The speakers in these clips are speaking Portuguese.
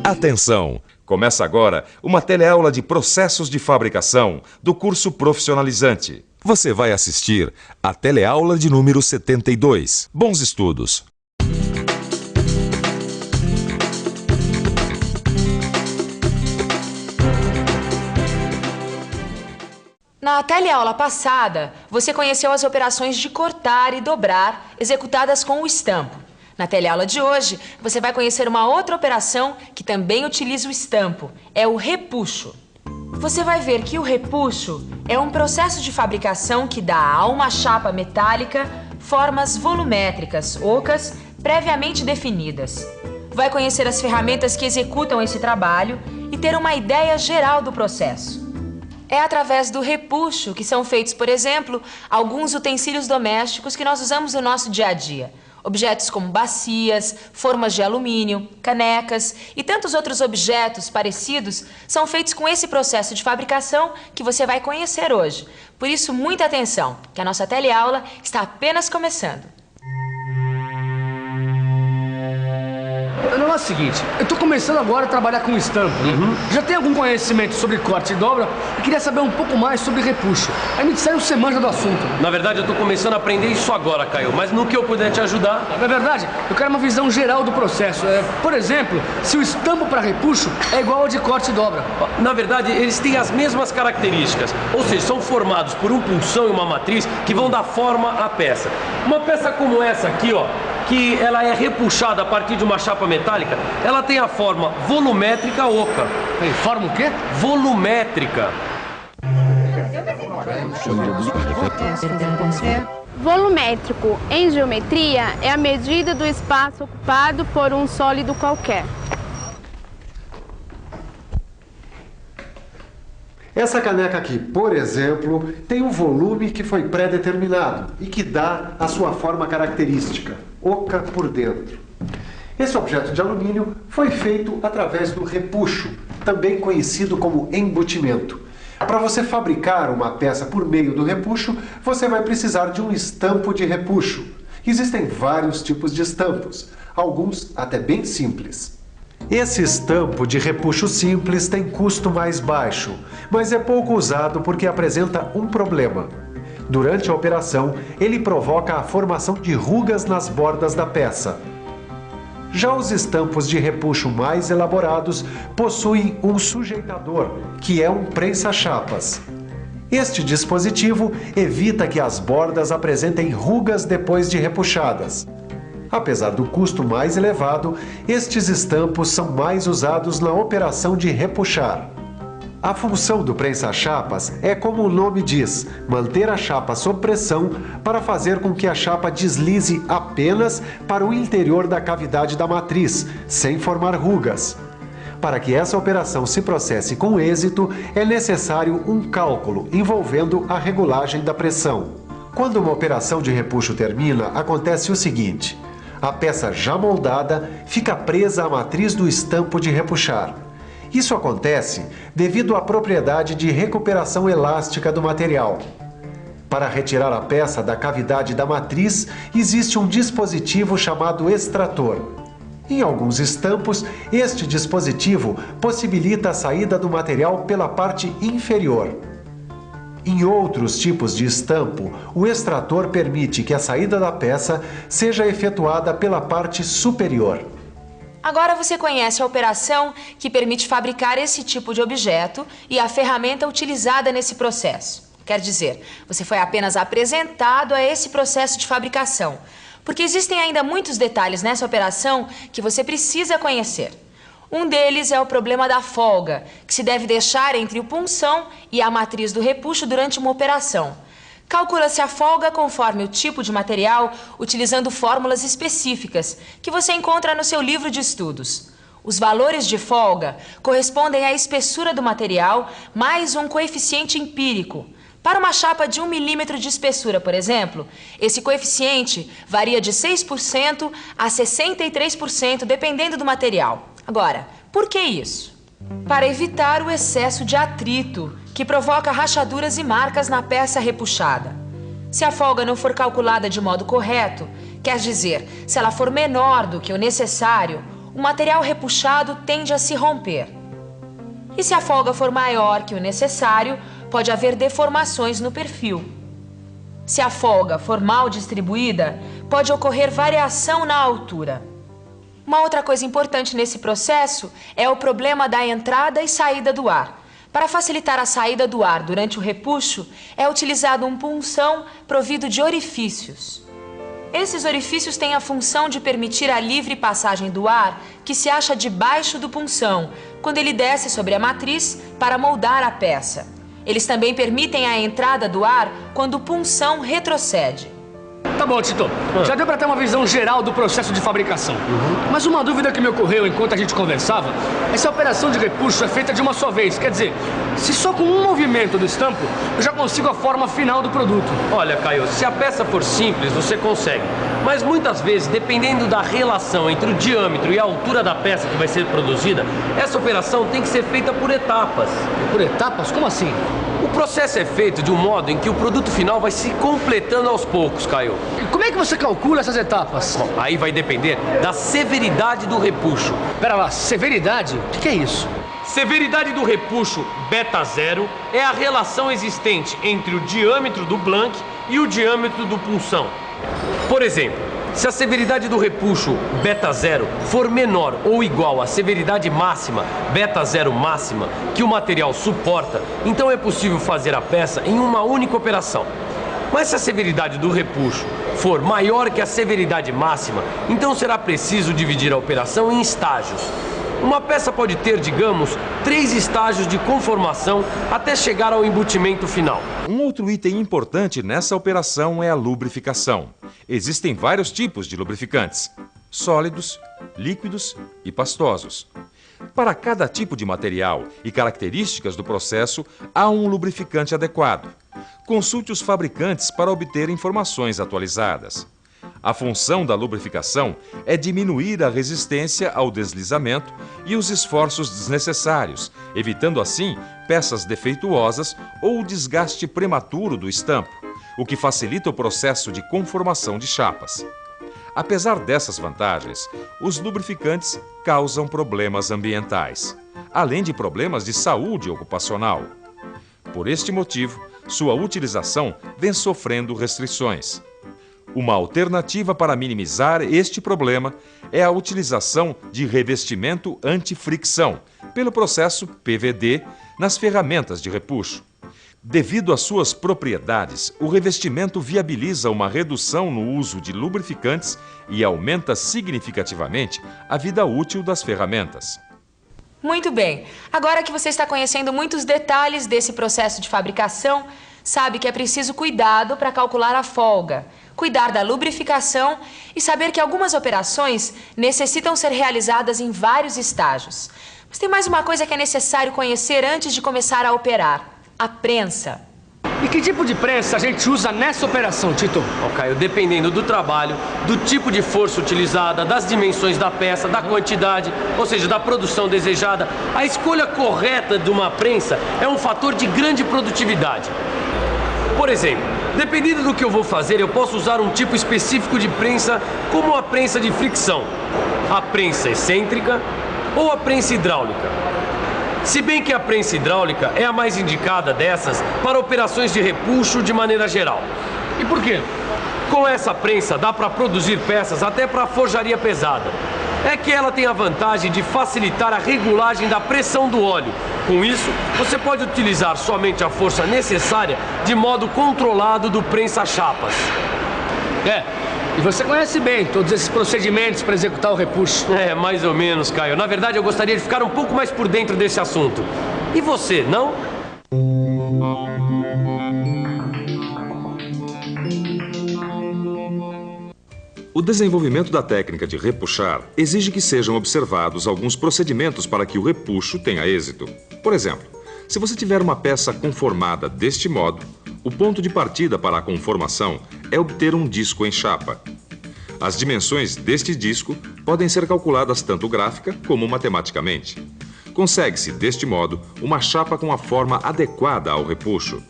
Atenção! Começa agora uma teleaula de processos de fabricação do curso profissionalizante. Você vai assistir a teleaula de número 72. Bons estudos! Na teleaula passada, você conheceu as operações de cortar e dobrar executadas com o estampo. Na teleaula de hoje, você vai conhecer uma outra operação que também utiliza o estampo. É o repuxo. Você vai ver que o repuxo é um processo de fabricação que dá a uma chapa metálica formas volumétricas, ocas, previamente definidas. Vai conhecer as ferramentas que executam esse trabalho e ter uma ideia geral do processo. É através do repuxo que são feitos, por exemplo, alguns utensílios domésticos que nós usamos no nosso dia a dia. Objetos como bacias, formas de alumínio, canecas e tantos outros objetos parecidos são feitos com esse processo de fabricação que você vai conhecer hoje. Por isso, muita atenção, que a nossa teleaula está apenas começando. O negócio é o seguinte, eu tô começando agora a trabalhar com estampo, né? Já tem algum conhecimento sobre corte e dobra e queria saber um pouco mais sobre repuxo. Aí me disseram que você manja do assunto. Na verdade, eu tô começando a aprender isso agora, Caio, mas no que eu puder te ajudar... Na verdade, eu quero uma visão geral do processo. Por exemplo, se o estampo para repuxo é igual ao de corte e dobra. Na verdade, eles têm as mesmas características, ou seja, são formados por um punção e uma matriz que vão dar forma à peça. Uma peça como essa aqui, ó, que ela é repuxada a partir de uma chapa metálica, ela tem a forma volumétrica oca. Forma o quê? Volumétrica. Volumétrico, em geometria, é a medida do espaço ocupado por um sólido qualquer. Essa caneca aqui, por exemplo, tem um volume que foi pré-determinado e que dá a sua forma característica, oca por dentro. Esse objeto de alumínio foi feito através do repuxo, também conhecido como embutimento. Para você fabricar uma peça por meio do repuxo, você vai precisar de um estampo de repuxo. Existem vários tipos de estampos, alguns até bem simples. Esse estampo de repuxo simples tem custo mais baixo, mas é pouco usado porque apresenta um problema. Durante a operação, ele provoca a formação de rugas nas bordas da peça. Já os estampos de repuxo mais elaborados possuem um sujeitador, que é um prensa-chapas. Este dispositivo evita que as bordas apresentem rugas depois de repuxadas. Apesar do custo mais elevado, estes estampos são mais usados na operação de repuxar. A função do prensa-chapas é, como o nome diz, manter a chapa sob pressão para fazer com que a chapa deslize apenas para o interior da cavidade da matriz, sem formar rugas. Para que essa operação se processe com êxito, é necessário um cálculo envolvendo a regulagem da pressão. Quando uma operação de repuxo termina, acontece o seguinte: a peça já moldada fica presa à matriz do estampo de repuxar. Isso acontece devido à propriedade de recuperação elástica do material. Para retirar a peça da cavidade da matriz, existe um dispositivo chamado extrator. Em alguns estampos, este dispositivo possibilita a saída do material pela parte inferior. Em outros tipos de estampo, o extrator permite que a saída da peça seja efetuada pela parte superior. Agora você conhece a operação que permite fabricar esse tipo de objeto e a ferramenta utilizada nesse processo. Quer dizer, você foi apenas apresentado a esse processo de fabricação, porque existem ainda muitos detalhes nessa operação que você precisa conhecer. Um deles é o problema da folga, que se deve deixar entre o punção e a matriz do repuxo durante uma operação. Calcula-se a folga conforme o tipo de material, utilizando fórmulas específicas, que você encontra no seu livro de estudos. Os valores de folga correspondem à espessura do material mais um coeficiente empírico. Para uma chapa de 1 milímetro de espessura, por exemplo, esse coeficiente varia de 6% a 63%, dependendo do material. Agora, por que isso? Para evitar o excesso de atrito, que provoca rachaduras e marcas na peça repuxada. Se a folga não for calculada de modo correto, quer dizer, se ela for menor do que o necessário, o material repuxado tende a se romper. E se a folga for maior que o necessário, pode haver deformações no perfil. Se a folga for mal distribuída, pode ocorrer variação na altura. Uma outra coisa importante nesse processo é o problema da entrada e saída do ar. Para facilitar a saída do ar durante o repuxo, é utilizado um punção provido de orifícios. Esses orifícios têm a função de permitir a livre passagem do ar que se acha debaixo do punção, quando ele desce sobre a matriz para moldar a peça. Eles também permitem a entrada do ar quando o punção retrocede. Tá bom, Tito. Já deu pra ter uma visão geral do processo de fabricação. Mas uma dúvida que me ocorreu enquanto a gente conversava é se a operação de repuxo é feita de uma só vez. Quer dizer, se só com um movimento do estampo eu já consigo a forma final do produto. Olha, Caio, se a peça for simples, você consegue. Mas muitas vezes, dependendo da relação entre o diâmetro e a altura da peça que vai ser produzida, essa operação tem que ser feita por etapas. Por etapas? Como assim? O processo é feito de um modo em que o produto final vai se completando aos poucos, Caio. E como é que você calcula essas etapas? Bom, aí vai depender da severidade do repuxo. Pera lá, severidade? O que é isso? Severidade do repuxo beta 0 é a relação existente entre o diâmetro do blank e o diâmetro do punção. Por exemplo, se a severidade do repuxo beta 0 for menor ou igual à severidade máxima, beta 0 máxima, que o material suporta, então é possível fazer a peça em uma única operação. Mas se a severidade do repuxo for maior que a severidade máxima, então será preciso dividir a operação em estágios. Uma peça pode ter, digamos, 3 estágios de conformação até chegar ao embutimento final. Um outro item importante nessa operação é a lubrificação. Existem vários tipos de lubrificantes: sólidos, líquidos e pastosos. Para cada tipo de material e características do processo, há um lubrificante adequado. Consulte os fabricantes para obter informações atualizadas. A função da lubrificação é diminuir a resistência ao deslizamento e os esforços desnecessários, evitando assim peças defeituosas ou o desgaste prematuro do estampo, o que facilita o processo de conformação de chapas. Apesar dessas vantagens, os lubrificantes causam problemas ambientais, além de problemas de saúde ocupacional. Por este motivo, sua utilização vem sofrendo restrições. Uma alternativa para minimizar este problema é a utilização de revestimento anti-fricção, pelo processo PVD, nas ferramentas de repuxo. Devido às suas propriedades, o revestimento viabiliza uma redução no uso de lubrificantes e aumenta significativamente a vida útil das ferramentas. Muito bem. Agora que você está conhecendo muitos detalhes desse processo de fabricação, sabe que é preciso cuidado para calcular a folga, cuidar da lubrificação e saber que algumas operações necessitam ser realizadas em vários estágios. Mas tem mais uma coisa que é necessário conhecer antes de começar a operar: a prensa. E que tipo de prensa a gente usa nessa operação, Tito? Caio, dependendo do trabalho, do tipo de força utilizada, das dimensões da peça, da quantidade, ou seja, da produção desejada, a escolha correta de uma prensa é um fator de grande produtividade. Por exemplo, dependendo do que eu vou fazer, eu posso usar um tipo específico de prensa, como a prensa de fricção, a prensa excêntrica ou a prensa hidráulica. Se bem que a prensa hidráulica é a mais indicada dessas para operações de repuxo de maneira geral. E por quê? Com essa prensa dá para produzir peças até para forjaria pesada. É que ela tem a vantagem de facilitar a regulagem da pressão do óleo. Com isso, você pode utilizar somente a força necessária de modo controlado do prensa-chapas. E você conhece bem todos esses procedimentos para executar o repuxo. Mais ou menos, Caio. Na verdade, eu gostaria de ficar um pouco mais por dentro desse assunto. E você, não? O desenvolvimento da técnica de repuxar exige que sejam observados alguns procedimentos para que o repuxo tenha êxito. Por exemplo, se você tiver uma peça conformada deste modo, o ponto de partida para a conformação é obter um disco em chapa. As dimensões deste disco podem ser calculadas tanto gráfica como matematicamente. Consegue-se, deste modo, uma chapa com a forma adequada ao repuxo.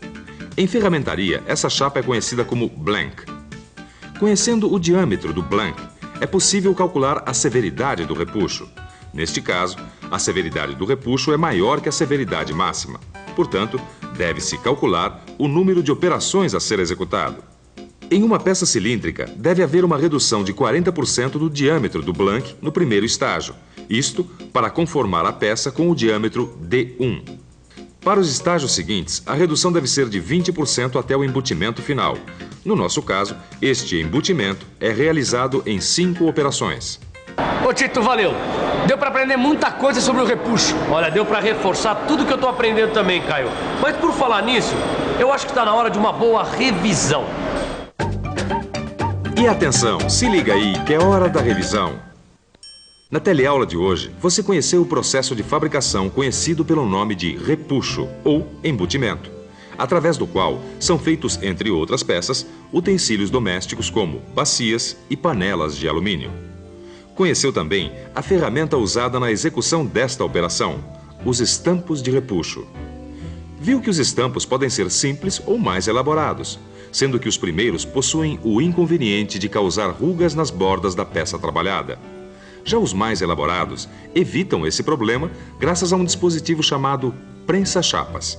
Em ferramentaria, essa chapa é conhecida como blank. Conhecendo o diâmetro do blank, é possível calcular a severidade do repuxo. Neste caso, a severidade do repuxo é maior que a severidade máxima. Portanto, deve-se calcular o número de operações a ser executado. Em uma peça cilíndrica, deve haver uma redução de 40% do diâmetro do blank no primeiro estágio, isto para conformar a peça com o diâmetro D1. Para os estágios seguintes, a redução deve ser de 20% até o embutimento final. No nosso caso, este embutimento é realizado em 5 operações. Ô Tito, valeu! Deu pra aprender muita coisa sobre o repuxo. Olha, deu pra reforçar tudo que eu tô aprendendo também, Caio. Mas por falar nisso, eu acho que tá na hora de uma boa revisão. E atenção, se liga aí que é hora da revisão. Na teleaula de hoje, você conheceu o processo de fabricação conhecido pelo nome de repuxo ou embutimento, através do qual são feitos, entre outras peças, utensílios domésticos como bacias e panelas de alumínio. Conheceu também a ferramenta usada na execução desta operação, os estampos de repuxo. Viu que os estampos podem ser simples ou mais elaborados, sendo que os primeiros possuem o inconveniente de causar rugas nas bordas da peça trabalhada. Já os mais elaborados evitam esse problema graças a um dispositivo chamado prensa-chapas.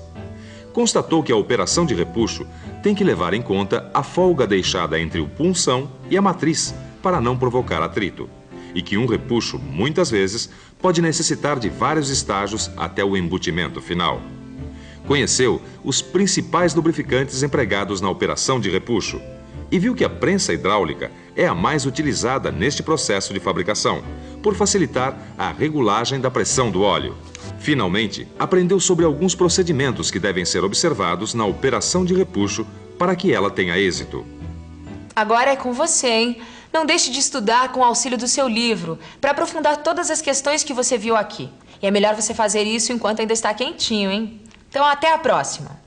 Constatou que a operação de repuxo tem que levar em conta a folga deixada entre o punção e a matriz para não provocar atrito, e que um repuxo, muitas vezes, pode necessitar de vários estágios até o embutimento final. Conheceu os principais lubrificantes empregados na operação de repuxo e viu que a prensa hidráulica é a mais utilizada neste processo de fabricação, por facilitar a regulagem da pressão do óleo. Finalmente, aprendeu sobre alguns procedimentos que devem ser observados na operação de repuxo para que ela tenha êxito. Agora é com você, hein? Não deixe de estudar com o auxílio do seu livro, para aprofundar todas as questões que você viu aqui. E é melhor você fazer isso enquanto ainda está quentinho, hein? Então, até a próxima!